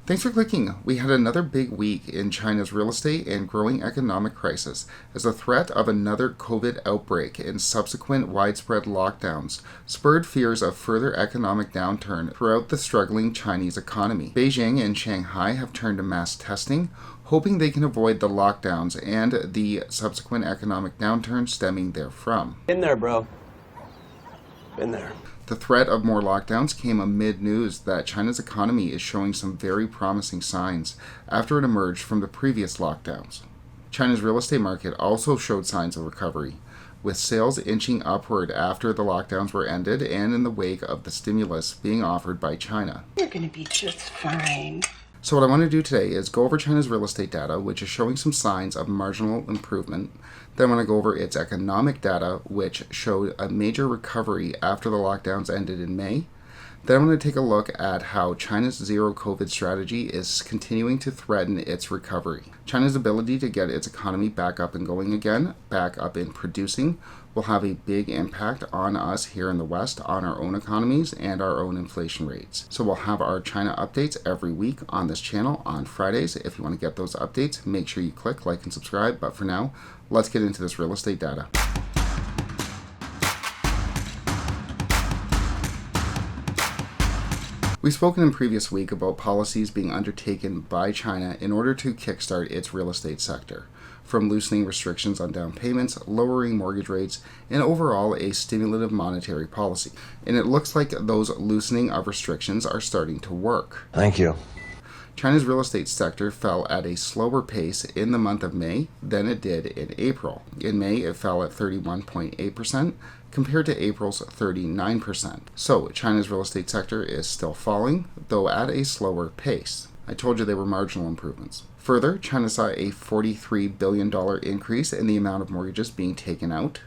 Thanks for clicking. We had another big week in China's real estate and growing economic crisis as the threat of another COVID outbreak and subsequent widespread lockdowns spurred fears of further economic downturn throughout the struggling Chinese economy. Beijing and Shanghai have turned to mass testing, hoping they can avoid the lockdowns and the subsequent economic downturn stemming therefrom. Been there, bro. Been there. The threat of more lockdowns came amid news that China's economy is showing some very promising signs after it emerged from the previous lockdowns. China's real estate market also showed signs of recovery, with sales inching upward after the lockdowns were ended and in the wake of the stimulus being offered by China. You're going to be just fine. So what I want to do today is go over China's real estate data, which is showing some signs of marginal improvement. Then I want to go over its economic data, which showed a major recovery after the lockdowns ended in May. Then I'm going to take a look at how China's zero COVID strategy is continuing to threaten its recovery. China's ability to get its economy back up and going again, back up in producing, will have a big impact on us here in the West, on our own economies and our own inflation rates. So we'll have our China updates every week on this channel on Fridays. If you want to get those updates, make sure you click like and subscribe. But for now, let's get into this real estate data. We've spoken in previous week about policies being undertaken by China in order to kickstart its real estate sector, from loosening restrictions on down payments, lowering mortgage rates, and overall a stimulative monetary policy. And it looks like those loosening of restrictions are starting to work. Thank you. China's real estate sector fell at a slower pace in the month of May than it did in April. In May, it fell at 31.8%, compared to April's 39%. So China's real estate sector is still falling, though at a slower pace. I told you they were marginal improvements. Further, China saw a $43 billion increase in the amount of mortgages being taken out.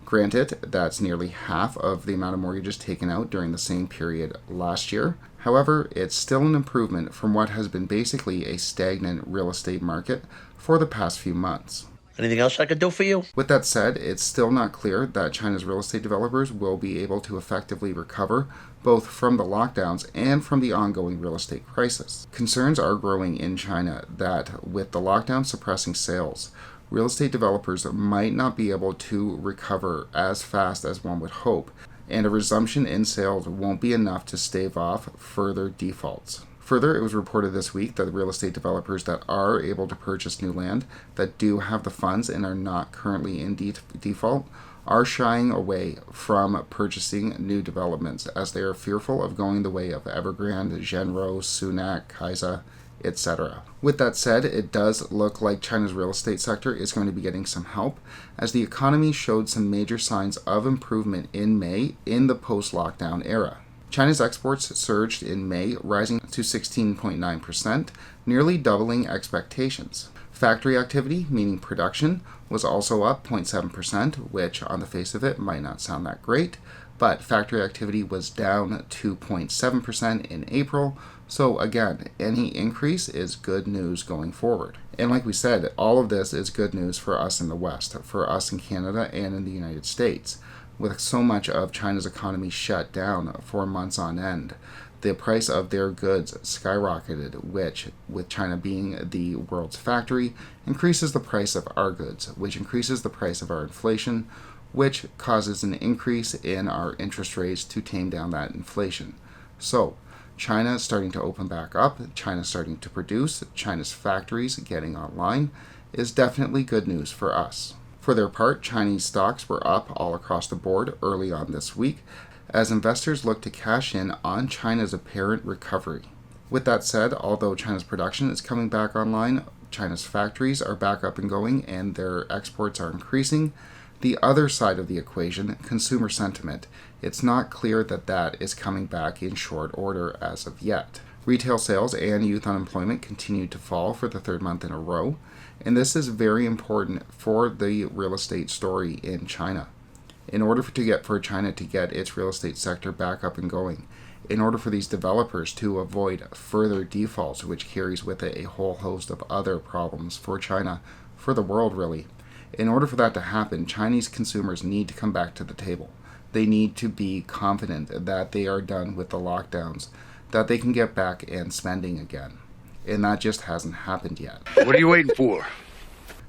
Granted, that's nearly half of the amount of mortgages taken out during the same period last year. However, it's still an improvement from what has been basically a stagnant real estate market for the past few months. Anything else I could do for you? With that said, it's still not clear that China's real estate developers will be able to effectively recover both from the lockdowns and from the ongoing real estate crisis. Concerns are growing in China that with the lockdown suppressing sales, real estate developers might not be able to recover as fast as one would hope, and a resumption in sales won't be enough to stave off further defaults. Further, it was reported this week that the real estate developers that are able to purchase new land, that do have the funds and are not currently in default, are shying away from purchasing new developments as they are fearful of going the way of Evergrande, Genro, Sunac, Kaisa, etc. With that said, it does look like China's real estate sector is going to be getting some help as the economy showed some major signs of improvement in May in the post-lockdown era. China's exports surged in May, rising to 16.9%, nearly doubling expectations. Factory activity, meaning production, was also up 0.7%, which on the face of it might not sound that great, but factory activity was down 2.7% in April, so again, any increase is good news going forward. And like we said, all of this is good news for us in the West, for us in Canada and in the United States. With so much of China's economy shut down for months on end, the price of their goods skyrocketed, which, with China being the world's factory, increases the price of our goods, which increases the price of our inflation, which causes an increase in our interest rates to tame down that inflation. So, China is starting to open back up, China is starting to produce, China's factories getting online is definitely good news for us. For their part, Chinese stocks were up all across the board early on this week as investors look to cash in on China's apparent recovery. With that said, although China's production is coming back online, China's factories are back up and going and their exports are increasing, the other side of the equation, consumer sentiment, it's not clear that that is coming back in short order as of yet. Retail sales and youth unemployment continue to fall for the third month in a row, and this is very important for the real estate story in China. In order for China to get its real estate sector back up and going, in order for these developers to avoid further defaults, which carries with it a whole host of other problems for China, for the world really, in order for that to happen, Chinese consumers need to come back to the table. They need to be confident that they are done with the lockdowns, that they can get back and spending again. and that just hasn't happened yet. What are you waiting for?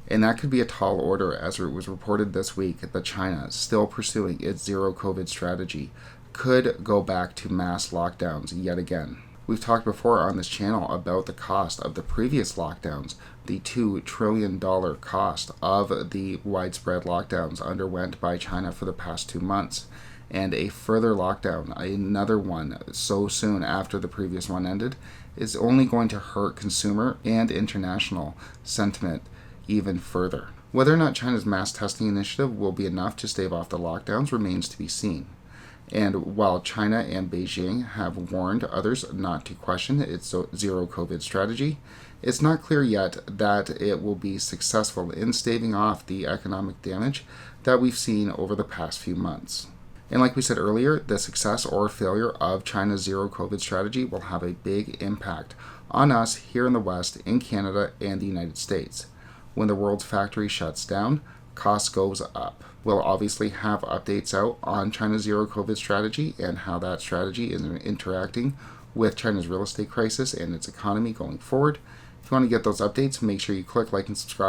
And that could be a tall order, as it was reported this week that China, still pursuing its zero COVID strategy, could go back to mass lockdowns yet again. We've talked before on this channel about the cost of the previous lockdowns, the $2 trillion cost of the widespread lockdowns underwent by China for the past 2 months. And a further lockdown, another one so soon after the previous one ended, is only going to hurt consumer and international sentiment even further. Whether or not China's mass testing initiative will be enough to stave off the lockdowns remains to be seen. And while China and Beijing have warned others not to question its zero COVID strategy, it's not clear yet that it will be successful in staving off the economic damage that we've seen over the past few months. And like we said earlier, the success or failure of China's zero COVID strategy will have a big impact on us here in the West, in Canada, and the United States. When the world's factory shuts down, cost goes up. We'll obviously have updates out on China's zero COVID strategy and how that strategy is interacting with China's real estate crisis and its economy going forward. If you want to get those updates, make sure you click like and subscribe.